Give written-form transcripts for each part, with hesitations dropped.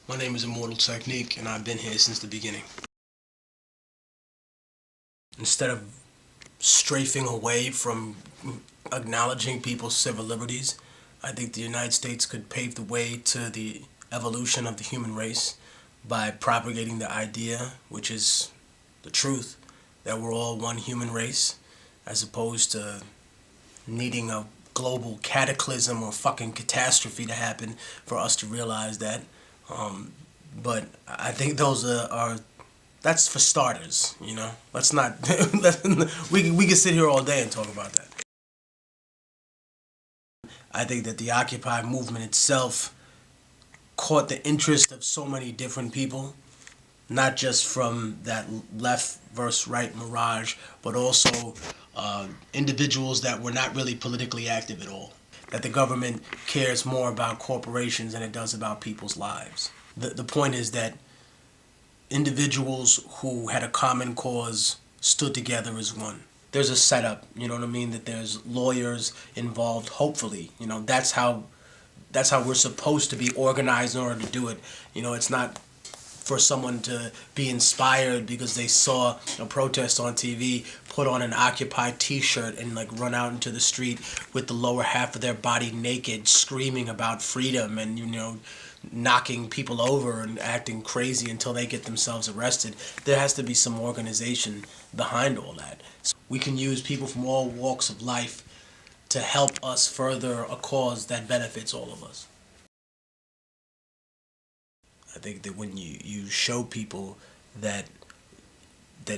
My name is Immortal Technique, and I've been here since the beginning. Instead of strafing away from acknowledging people's civil liberties, I think the United States could pave the way to the evolution of the human race by propagating the idea, which is the truth, that we're all one human race, as opposed to needing a global cataclysm or fucking catastrophe to happen for us to realize that. But I think those are that's for starters, you know. Let's not we can sit here all day and talk about that. I think that the Occupy movement itself caught the interest of so many different people, not just from that left versus right mirage, but also individuals that were not really politically active at all. That the government cares more about corporations than it does about people's lives. The point is that individuals who had a common cause stood together as one. There's a setup, you know what I mean, that there's lawyers involved, hopefully. You know, that's how we're supposed to be organized in order to do it. You know, it's not for someone to be inspired because they saw a protest on TV, put on an Occupy t-shirt and like run out into the street with the lower half of their body naked, screaming about freedom and, you know, knocking people over and acting crazy until they get themselves arrested. There has to be some organization behind all that. So we can use people from all walks of life to help us further a cause that benefits all of us. I think that when you show people that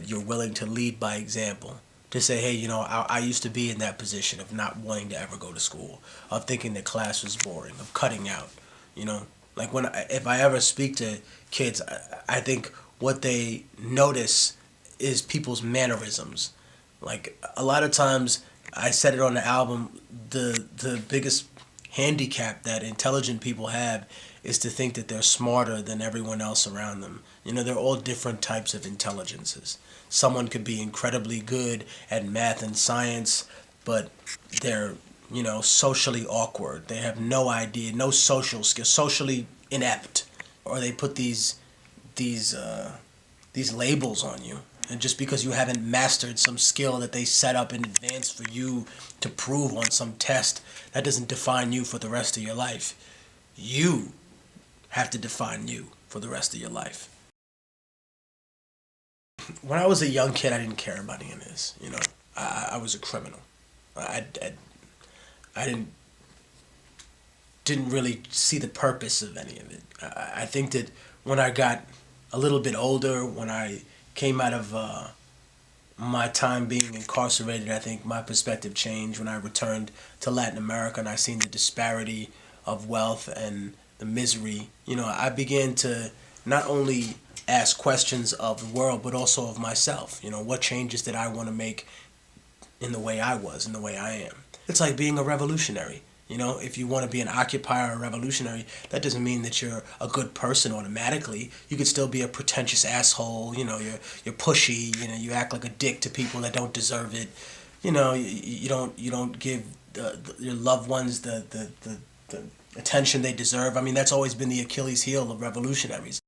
you're willing to lead by example, to say, hey, you know, I used to be in that position of not wanting to ever go to school, of thinking that class was boring, of cutting out, you know. Like if I ever speak to kids, I think what they notice is people's mannerisms. Like a lot of times, I said it on the album, the biggest handicap that intelligent people have is to think that they're smarter than everyone else around them. You know, they're all different types of intelligences. Someone could be incredibly good at math and science, but they're, you know, socially awkward. They have no idea, no social skills, socially inept. Or they put these labels on you. And just because you haven't mastered some skill that they set up in advance for you to prove on some test, that doesn't define you for the rest of your life. You have to define you for the rest of your life. When I was a young kid, I didn't care about any of this. You know, I was a criminal. I didn't really see the purpose of any of it. I think that when I got a little bit older, when I came out of my time being incarcerated, I think my perspective changed when I returned to Latin America and I seen the disparity of wealth and the misery. You know, I began to not only ask questions of the world, but also of myself. You know, what changes did I want to make in the way I was, in the way I am? It's like being a revolutionary. You know, if you want to be an occupier or a revolutionary, that doesn't mean that you're a good person automatically. You could still be a pretentious asshole. You know, you're pushy. You know, you act like a dick to people that don't deserve it. You know, you don't give your loved ones the attention they deserve. I mean, that's always been the Achilles heel of revolutionaries.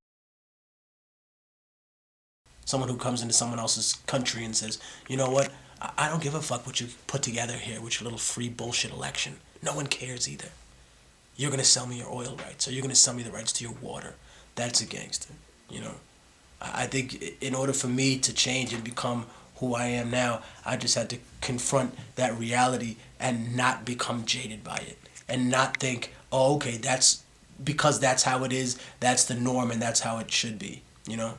Someone who comes into someone else's country and says, you know what, I don't give a fuck what you put together here with your little free bullshit election. No one cares either. You're going to sell me your oil rights, or you're going to sell me the rights to your water. That's a gangster, you know. I think in order for me to change and become who I am now, I just had to confront that reality and not become jaded by it. And not think, oh, okay, that's because that's how it is, that's the norm, and that's how it should be, you know.